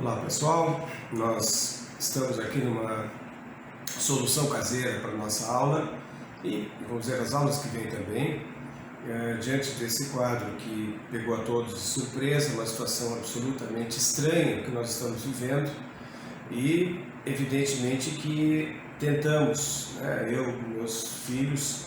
Olá pessoal, nós estamos aqui numa solução caseira para a nossa aula e vamos ver as aulas que vêm também, diante desse quadro que pegou a todos de surpresa, uma situação absolutamente estranha que nós estamos vivendo e evidentemente que tentamos, eu e meus filhos,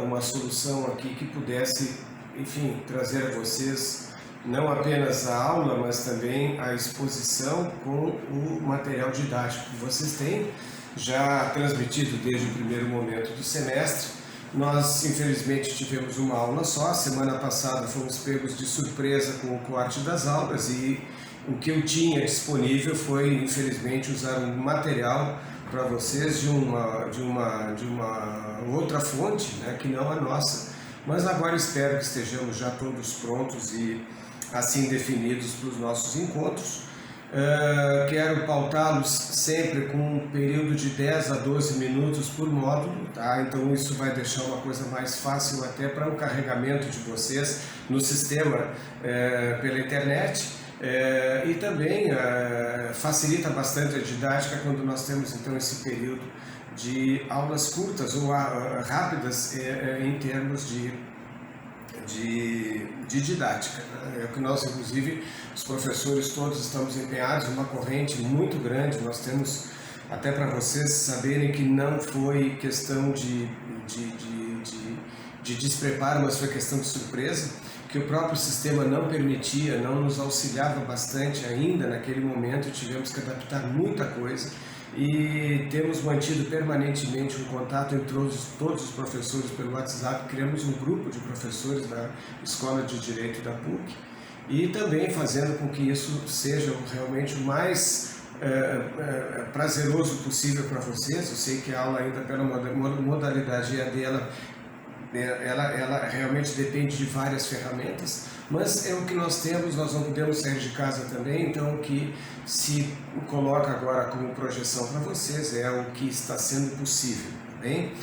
uma solução aqui que pudesse, enfim, trazer a vocês não apenas a aula, mas também a exposição com o material didático que vocês têm, já transmitido desde o primeiro momento do semestre. Nós, infelizmente, tivemos uma aula só. Semana passada fomos pegos de surpresa com o corte das aulas e o que eu tinha disponível foi, infelizmente, usar um material para vocês de uma outra fonte, que não a nossa. Mas agora espero que estejamos já todos prontos e assim definidos para os nossos encontros. Quero pautá-los sempre com um período de 10 a 12 minutos por módulo, tá? Então isso vai deixar uma coisa mais fácil até para o carregamento de vocês no sistema pela internet. E também facilita bastante a didática quando nós temos então esse período de aulas curtas ou rápidas em termos de didática. É o que nós, inclusive, os professores todos estamos empenhados em uma corrente muito grande. Nós temos, até para vocês saberem que não foi questão de despreparo, mas foi questão de surpresa, que o próprio sistema não permitia, não nos auxiliava bastante ainda naquele momento, tivemos que adaptar muita coisa e temos mantido permanentemente um contato entre todos os professores pelo WhatsApp. Criamos um grupo de professores da Escola de Direito da PUC e também fazendo com que isso seja realmente o mais prazeroso possível para vocês. Eu sei que a aula ainda pela modalidade EAD ela realmente depende de várias ferramentas, mas é o que nós temos, nós não podemos sair de casa também, então o que se coloca agora como projeção para vocês é o que está sendo possível, tá bem?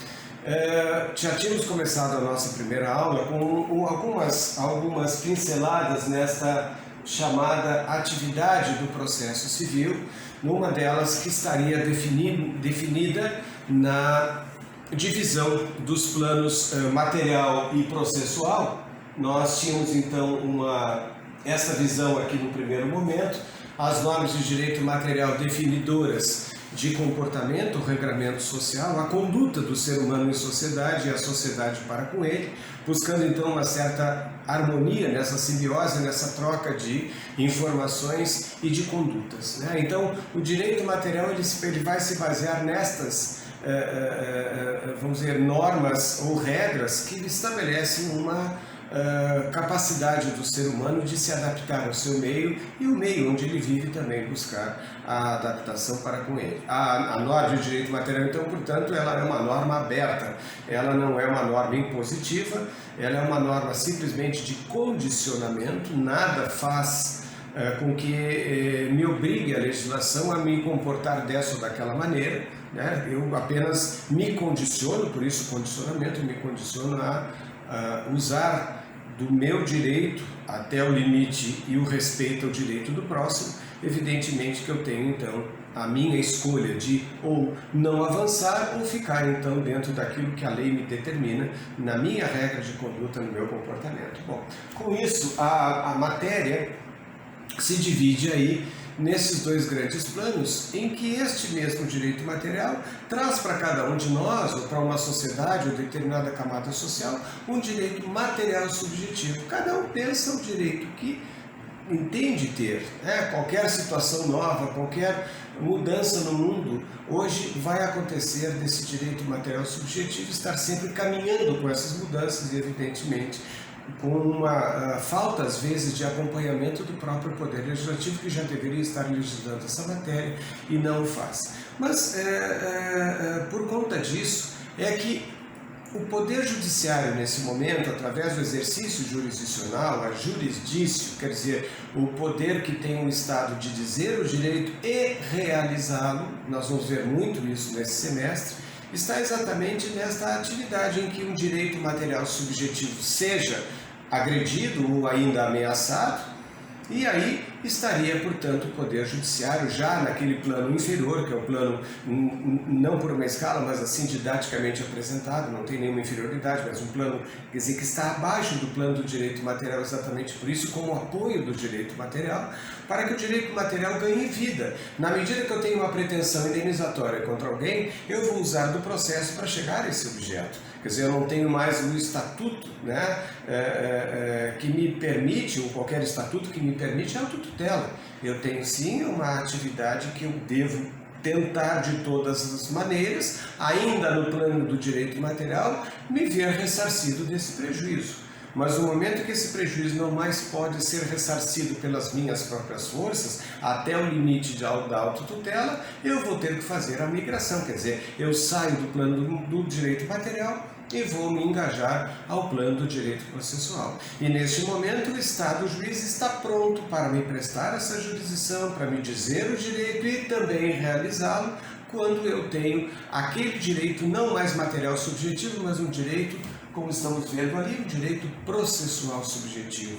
Já tínhamos começado a nossa primeira aula com algumas pinceladas nesta chamada atividade do processo civil, numa delas que estaria definida na divisão dos planos material e processual. Nós tínhamos então essa visão aqui no primeiro momento, as normas de direito material definidoras de comportamento, regramento social, a conduta do ser humano em sociedade e a sociedade para com ele, buscando então uma certa harmonia nessa simbiose, nessa troca de informações e de condutas, Então, o direito material ele vai se basear nestas vamos dizer, normas ou regras que estabelecem uma capacidade do ser humano de se adaptar ao seu meio e o meio onde ele vive também buscar a adaptação para com ele. A norma de direito material, então, portanto, ela é uma norma aberta, ela não é uma norma impositiva, ela é uma norma simplesmente de condicionamento, nada faz com que me obrigue a legislação a me comportar dessa ou daquela maneira, Eu apenas me condiciono, por isso condicionamento, me condiciono a usar do meu direito até o limite e o respeito ao direito do próximo. Evidentemente que eu tenho então a minha escolha de ou não avançar ou ficar então dentro daquilo que a lei me determina na minha regra de conduta, no meu comportamento. Bom, com isso a matéria se divide aí nesses dois grandes planos, em que este mesmo direito material traz para cada um de nós, ou para uma sociedade ou determinada camada social, um direito material subjetivo. Cada um pensa o direito que entende ter. Qualquer situação nova, qualquer mudança no mundo, hoje vai acontecer desse direito material subjetivo estar sempre caminhando com essas mudanças e, evidentemente, com uma falta, às vezes, de acompanhamento do próprio Poder Legislativo, que já deveria estar legislando essa matéria e não o faz. Mas, por conta disso, é que o Poder Judiciário, nesse momento, através do exercício jurisdicional, a jurisdício, quer dizer, o poder que tem o Estado de dizer o direito e realizá-lo, nós vamos ver muito isso nesse semestre, está exatamente nesta atividade em que um direito material subjetivo seja agredido ou ainda ameaçado, e aí estaria, portanto, o Poder Judiciário já naquele plano inferior, que é o plano não por uma escala, mas assim didaticamente apresentado, não tem nenhuma inferioridade, mas um plano, quer dizer, que está abaixo do plano do direito material, exatamente por isso, como apoio do direito material, para que o direito material ganhe vida. Na medida que eu tenho uma pretensão indenizatória contra alguém, eu vou usar do processo para chegar a esse objeto. Quer dizer, eu não tenho mais um estatuto, né, que me permite, ou qualquer estatuto que me permite, a autotutela. Eu tenho sim uma atividade que eu devo tentar de todas as maneiras, ainda no plano do direito material, me ver ressarcido desse prejuízo. Mas no momento que esse prejuízo não mais pode ser ressarcido pelas minhas próprias forças, até o limite da autotutela, eu vou ter que fazer a migração, quer dizer, eu saio do plano do direito material e vou me engajar ao plano do direito processual. E neste momento o Estado, o juiz, está pronto para me prestar essa jurisdição, para me dizer o direito e também realizá-lo quando eu tenho aquele direito não mais material subjetivo, mas um direito, como estamos vendo ali, um direito processual subjetivo.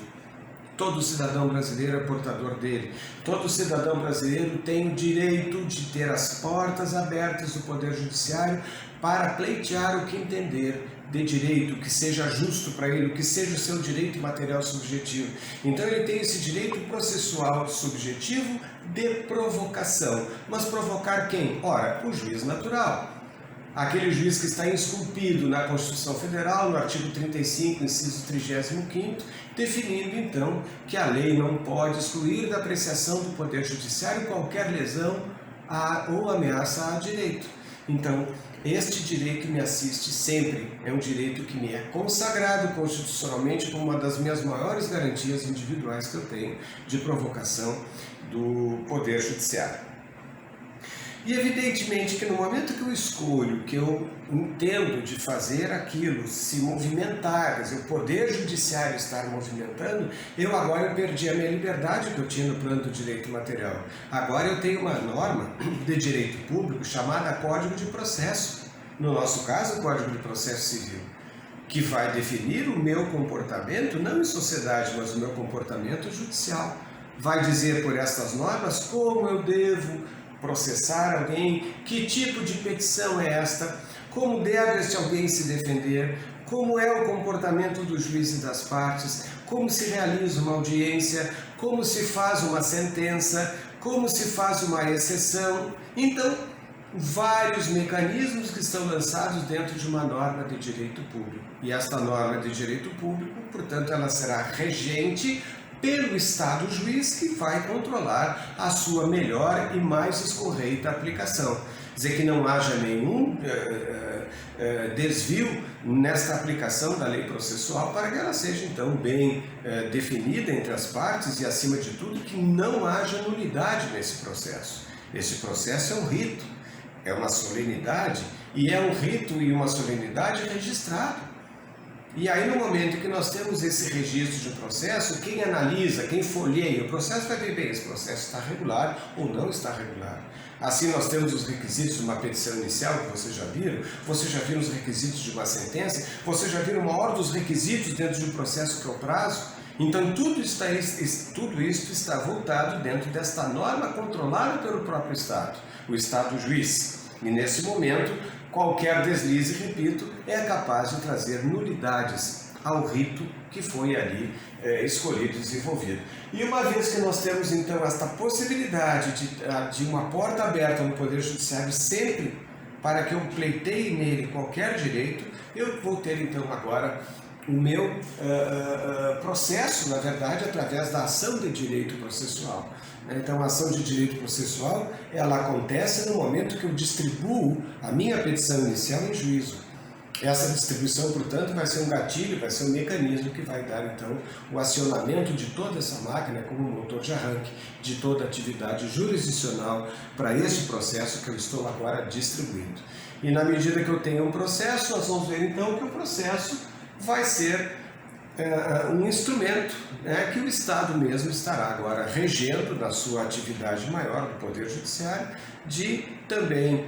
Todo cidadão brasileiro é portador dele. Todo cidadão brasileiro tem o direito de ter as portas abertas do Poder Judiciário para pleitear o que entender de direito, que seja justo para ele, que seja o seu direito material subjetivo. Então ele tem esse direito processual subjetivo de provocação. Mas provocar quem? Ora, o juiz natural. Aquele juiz que está esculpido na Constituição Federal, no artigo 35, inciso 35º, definindo então que a lei não pode excluir da apreciação do Poder Judiciário qualquer lesão ou ameaça a direito. Então, este direito me assiste sempre, é um direito que me é consagrado constitucionalmente como uma das minhas maiores garantias individuais que eu tenho de provocação do Poder Judiciário. E evidentemente que no momento que eu escolho, que eu entendo de fazer aquilo, se movimentar, quer dizer, o Poder Judiciário estar movimentando, eu perdi a minha liberdade que eu tinha no plano do direito material. Agora eu tenho uma norma de direito público chamada Código de Processo, no nosso caso o Código de Processo Civil, que vai definir o meu comportamento, não em sociedade, mas o meu comportamento judicial. Vai dizer por estas normas como eu devo processar alguém, que tipo de petição é esta, como deve este alguém se defender, como é o comportamento do juiz e das partes, como se realiza uma audiência, como se faz uma sentença, como se faz uma exceção. Então, vários mecanismos que estão lançados dentro de uma norma de direito público. E esta norma de direito público, portanto, ela será regente pelo Estado juiz, que vai controlar a sua melhor e mais escorreita aplicação. Dizer que não haja nenhum desvio nesta aplicação da lei processual para que ela seja então bem definida entre as partes e, acima de tudo, que não haja nulidade nesse processo. Esse processo é um rito, é uma solenidade, e é um rito e uma solenidade registrado. E aí, no momento que nós temos esse registro de processo, quem analisa, quem folheia o processo vai ver bem, esse processo está regular ou não está regular. Assim, nós temos os requisitos de uma petição inicial, que vocês já viram os requisitos de uma sentença, vocês já viram uma ordem dos requisitos dentro de um processo que é o prazo. Então, tudo isso está voltado dentro desta norma controlada pelo próprio Estado, o Estado juiz. E nesse momento, qualquer deslize, repito, é capaz de trazer nulidades ao rito que foi ali escolhido e desenvolvido. E uma vez que nós temos então esta possibilidade de uma porta aberta no Poder Judiciário sempre para que eu pleiteie nele qualquer direito, eu vou ter então agora o meu processo, na verdade, através da ação de direito processual. Então, a ação de direito processual, ela acontece no momento que eu distribuo a minha petição inicial em juízo. Essa distribuição, portanto, vai ser um gatilho, vai ser um mecanismo que vai dar, então, o acionamento de toda essa máquina como motor de arranque, de toda a atividade jurisdicional para este processo que eu estou agora distribuindo. E na medida que eu tenho um processo, nós vamos ver, então, que o processo vai ser um instrumento que o Estado mesmo estará agora regendo na sua atividade maior do Poder Judiciário, de também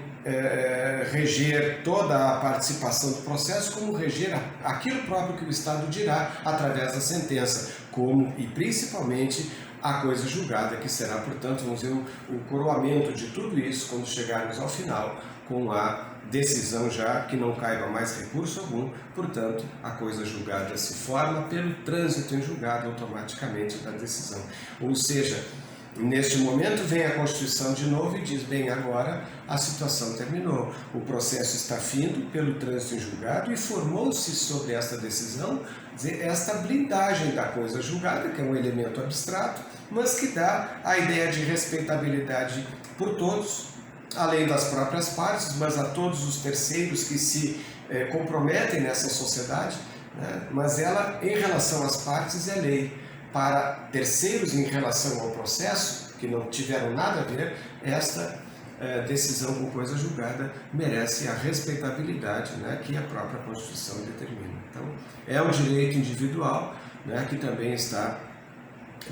reger toda a participação do processo, como reger aquilo próprio que o Estado dirá através da sentença, como e principalmente a coisa julgada, que será, portanto, vamos dizer, o coroamento de tudo isso quando chegarmos ao final, com a decisão já que não caiba mais recurso algum, portanto, a coisa julgada se forma pelo trânsito em julgado automaticamente da decisão. Ou seja, neste momento vem a Constituição de novo e diz, bem, agora a situação terminou, o processo está findo pelo trânsito em julgado e formou-se sobre esta decisão esta blindagem da coisa julgada, que é um elemento abstrato, mas que dá a ideia de respeitabilidade por todos, além das próprias partes, mas a todos os terceiros que se comprometem nessa sociedade, né? Mas ela, em relação às partes, é lei. Para terceiros, em relação ao processo, que não tiveram nada a ver, esta decisão com coisa julgada merece a respeitabilidade, né, que a própria Constituição determina. Então, é um direito individual, né, que também está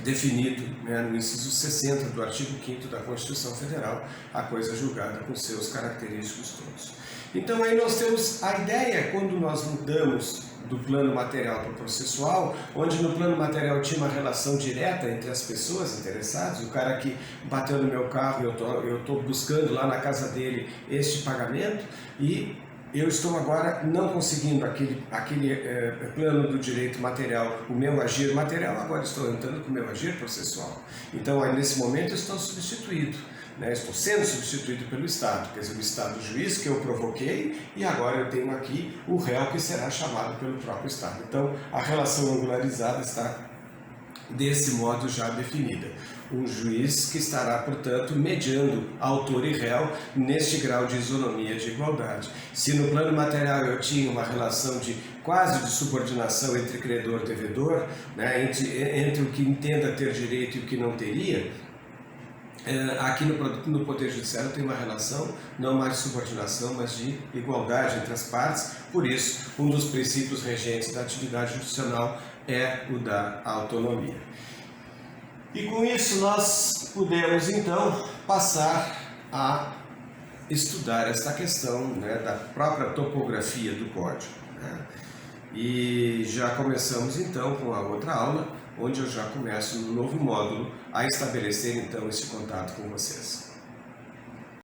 definido, né, no inciso 60 do artigo 5º da Constituição Federal, a coisa julgada com seus característicos todos. Então aí nós temos a ideia, quando nós mudamos do plano material para o processual, onde no plano material tinha uma relação direta entre as pessoas interessadas, o cara que bateu no meu carro, eu estou buscando lá na casa dele este pagamento, e eu estou agora não conseguindo aquele plano do direito material, o meu agir material, agora estou entrando com o meu agir processual. Então, aí, nesse momento, eu estou substituído, né? Estou sendo substituído pelo Estado, quer dizer, o Estado juiz que eu provoquei, e agora eu tenho aqui o réu que será chamado pelo próprio Estado. Então, a relação angularizada está desse modo já definida. Um juiz que estará, portanto, mediando autor e réu neste grau de isonomia de igualdade. Se no plano material eu tinha uma relação de quase de subordinação entre credor e devedor, né, entre o que entenda ter direito e o que não teria, aqui no Poder Judiciário tem uma relação não mais de subordinação, mas de igualdade entre as partes. Por isso, um dos princípios regentes da atividade judicional é o da autonomia. E com isso nós podemos então passar a estudar esta questão, né, da própria topografia do código, né? E já começamos então com a outra aula, onde eu já começo no novo módulo a estabelecer então esse contato com vocês.